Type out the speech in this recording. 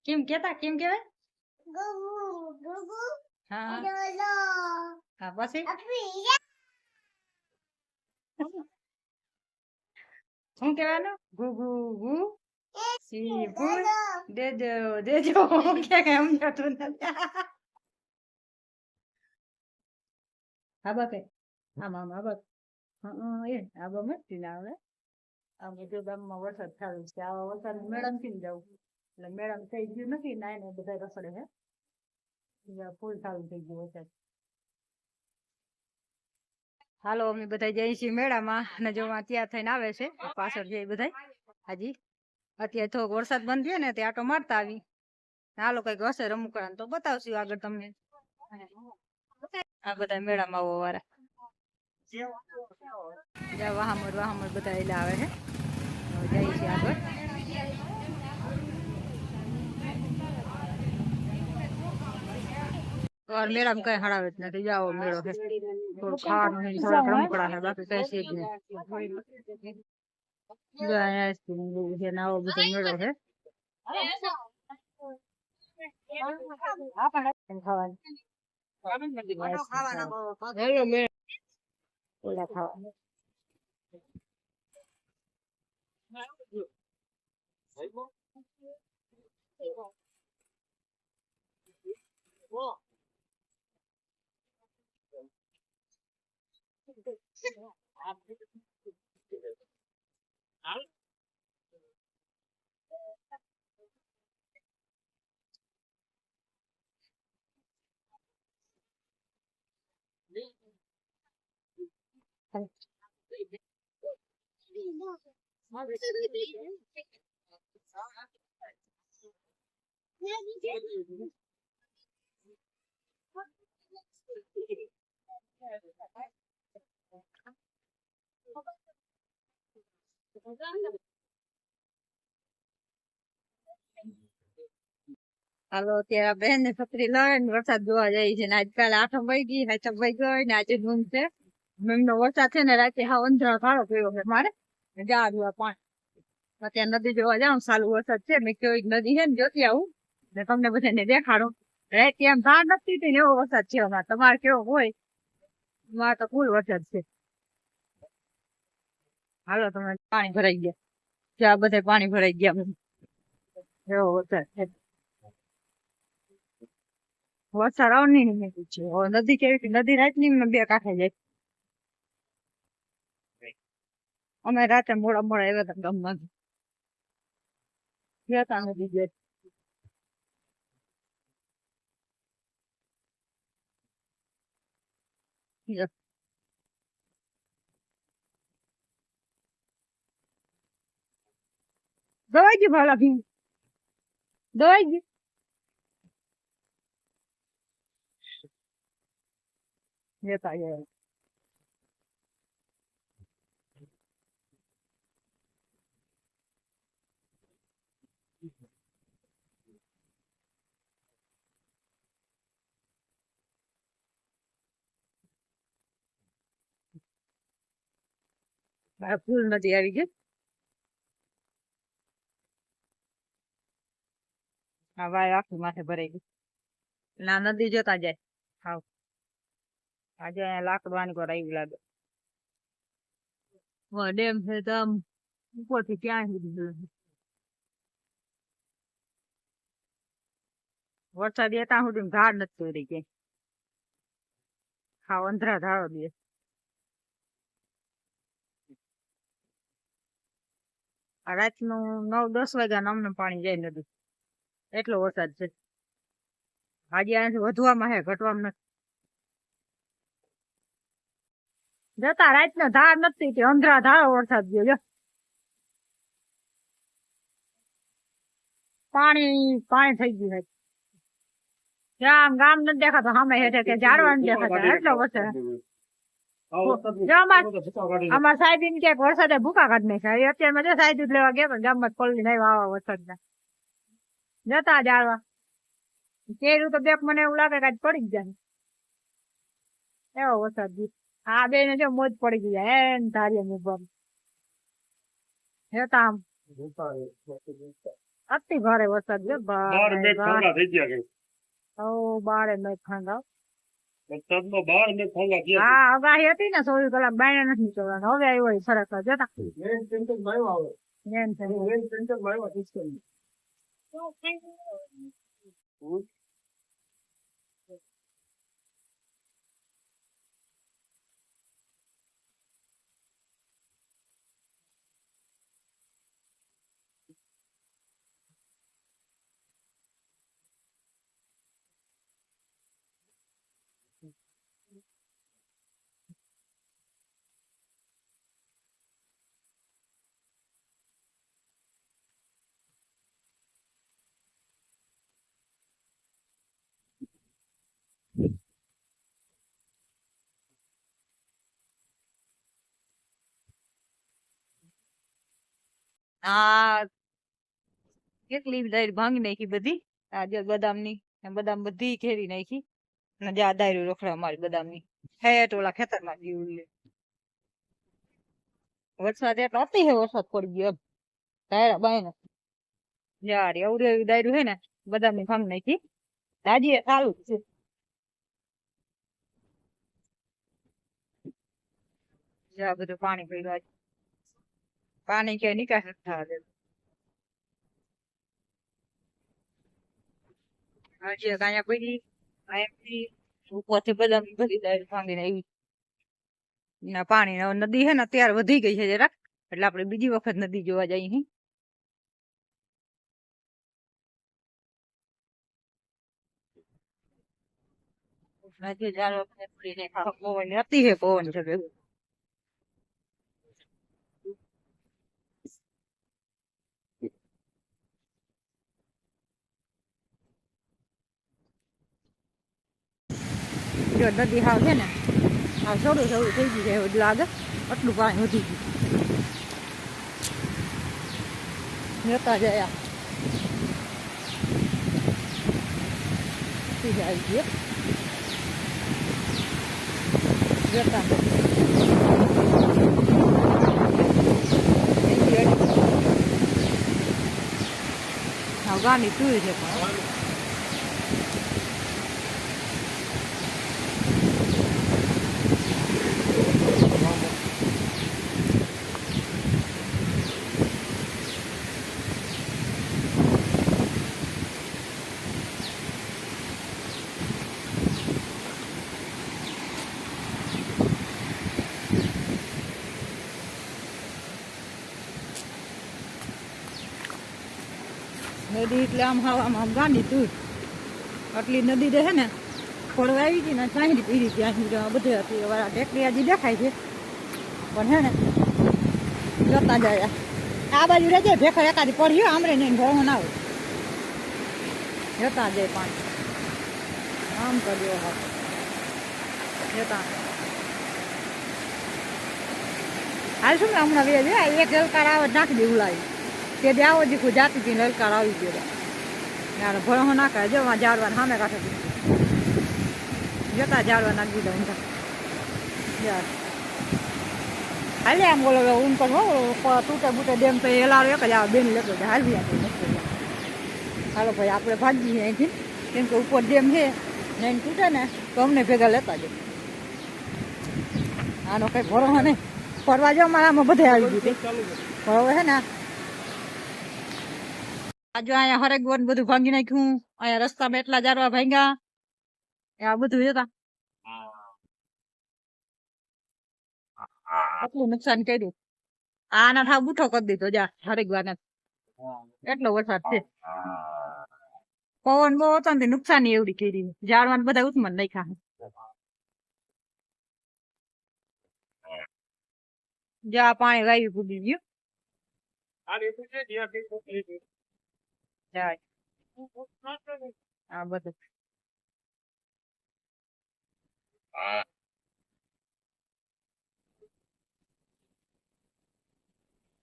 કેમ કેતા કેમ કેવાય? હા હા પછી શું કહેવાનું? ગુગુ ગુ સીપુ દેજો દેજો ક્યાં સમજાતું નથી. હા બાપે આમ આમ આ બાપ એ આ બાપ મસ્તી ના આવે. આમ બધું ગામમાં વરસાદ ચાલુ છે. આવા વરસાદ મેડમ થી જવું એટલે મેડમ થઈ ગયું નથી ના એને બધા રખડે છે. ફૂલ ચાલુ થઈ ગયું વરસાદ. હાલો અમે બધા જઈએ છીએ મેળામાં અને જો તૈયાર થઈને આવે છે પાછળ જઈ બધા હાજી અત્યારે થોડોક વરસાદ બંધ થયો ને તે આટો મારતા આવી. હાલો કઈક હશે રમકડા તો બતાવશું આગળ તમને. આ બધા મેળામાં આવવા વાળા વાહમર બધા એટલે આવે છે. જઈએ છીએ આગળ. મેળામાં કઈ હરાવે જ નથી. જાઓ મેળો છે થોડું ખાવાનું રમકડા છે બાકી કઈ છે જ નહીં. આવો બધો મેળો છે. હાલો અત્યારે બેન ને છત્રી લઈને વરસાદ જોવા જાય છે ને આજકાલ આઠમ વહી ગઈ હાથમ વહી ગઈ ને આજે ધૂમ છે. નો વરસાદ છે ને રાતે હા અંધરા કાળો કર્યો છે મારે જા જોવા પાણી અત્યારે નદી જોવા જાઉં સારું વરસાદ છે મેં કેવી નદી છે ને જોતી આવું ને તમને બધાને દેખાડું. રાતે એમ ધાર નથી ને એવો વરસાદ છે અમારે. તમારે કેવો હોય? મારે તો ફૂલ વરસાદ છે. હાલો તમે પાણી ભરાઈ ગયા ત્યાં બધા પાણી ભરાઈ ગયા એવો વરસાદ છે. વરસાદ આવ નહીં છે નદી કેવી નદી રાત ની બે કાંઠે જાય. અમે રાતે મોડા મોડા આવ્યા હતા ગામમાં ગયા નદી જાય. દવાઈ ગઈ ભાલા ભી દવાઈ ગઈ જતા ગયા. ફૂલ નદી આવી ગઈ. હા ભાઈ આખી માથે ભરાઈ ગઈ. ના નદી જોતા જાય. હા આજે અહીંયા લાકડવાની પર આવ્યું લાગે. ડેમ છે તો આમ ઉપરથી ક્યાં સુધી વરસાદ એ ત્યાં સુધી ધાર નથી કરી ગઈ. હા અંધરા ધારો દે. રાતનું 9-10 વાગ્યા અમને પાણી જાય નદી એટલો વરસાદ છે. આજે આનાથી વધવામાં હે ઘટવામાં નથી. જતા રાતનો ધાર નથી અંધરા ધારો વરસાદ ગયો. પાણી પાણી થઈ ગયું છે આમ ગામ નથી દેખાતો સામે હેઠે કે ઝાડવા નથી દેખાતા એટલો વરસાદ. અમાર સાહેબ એમ કે વરસાદે ભૂકા કાઢ નાખ્યા. અત્યારે મેં સાહેબ દૂધ લેવા ગયા પણ ગામમાં પલળી નહીં આવા વરસાદના જતા ઝાડવા કેરું તો બેક મને એવું લાગે કે આજ પડી જ જાય એવો વરસાદ. આ બે ને જો મોજ પડી ગઈ એન ધારીએ જતા આમ અતિ ભારે વરસાદ છે. બાર મેઘ ભાંગા થઈ ગયા છે. બારે મેઘ ખાંગા. વરસાદમાં 12 મેઘ ભાંગા થયા છે. હા, આગાહી હતી ને 24 કલાક બાયણે નથી નીકળવાનું. હવે આવ્યો હોય સરસ જતા. રેન સેન્ટરમાં આવ્યો આવે. એમ છે. રેન સેન્ટરમાં આવ્યો સિસ્ટમ. આ કેટલી દાયર ભાંગી નાખી બધી. આ જે બદામની બદામ બધી ઘેરી નાખી. અને જે આ દાયરું રોકડા અમારી બદામની હેઠ ઓલા ખેતરમાં જીવું લે. વરસાદ એટલો અતિ હે વરસાદ પડી ગયો એમ દાયરા બાયને. યાર એવડું એવું દાયરું હે ને બદામની ભાંગી નાખી. દાજી એ ચાલુ જ છે. જ્યાં બધું પાણી પડ્યું પાણી ક્યાંય નિકાસ નથી થવા દેતું. હજી અહીંયા પડી અહીંયાથી ઉપરથી બધા બધી દાયર ભાંગીને આવી. ના પાણી નદી હે ને અત્યારે વધી ગઈ છે જરાક એટલે આપણે બીજી વખત નદી જોવા જઈએ. પવન અતિ હે પવન છે ભેગું. જો નદી હાવ છે ને હાવ થોડું થોડું થઈ ગયું છે એવું લાગે. આટલું પાણી વધી ગયું જતા જાય આવી ગયો જતા ગાની તું છે પણ નદી એટલે આમ આમ ગાંડી તું આટલી નદી રહે ને ખોડવા આવી ગઈ ને ચાંદી પીડી ત્યાં બધે હતી. હવે ટેકરી હજી દેખાય છે પણ હે ને જતા જાય આ બાજુ રહેજે ભેખર એકાદી પડી આમરે નહીં ભરવા ના હોય જતા જાય પાણી આમ કર્યો હા જતા હાલ શું ને હમણાં બે એક લલકાર આવે નાખી દેવું લાવી તે દે આવો દીકું જાતી હતી લલકાર આવી ગયો યાર ભણો ના કરે જો ઝાડવા સામે કાંઠે જતા ઝાડવા નાખી દીધા યાર હાલે આમ બોલો ઊન પર હો તૂટે બૂટે ડેમ તો એલારો એક જ આવે બેન લેતો હાલવી આપે હાલો ભાઈ આપણે ભાગીએ અહીંથી કેમ કે ઉપર ડેમ છે ને એને તૂટે ને તો અમને ભેગા લેતા જાય. આનો કઈ ભરોસો નહીં ફરવા જાવ મારા આમાં બધે આવી ગયું પણ હવે હે ને આજે અહીંયા હરેક ગોન બધું ભાંગી નાખ્યું. અહીંયા રસ્તામાં એટલા જારવા ભાંગ્યા આ બધું જતા આટલું નુકસાન કર્યું. આના થાવ બૂઠો કરી દીધો જા હરેક એટલો વરસાદ છે. પવન બહુ હતો ને નુકસાની એવડી કરી ઝાડવાને બધા ઉત્મન નાખ્યા. જા પાણી વાવી પૂગી ગયું આ બધું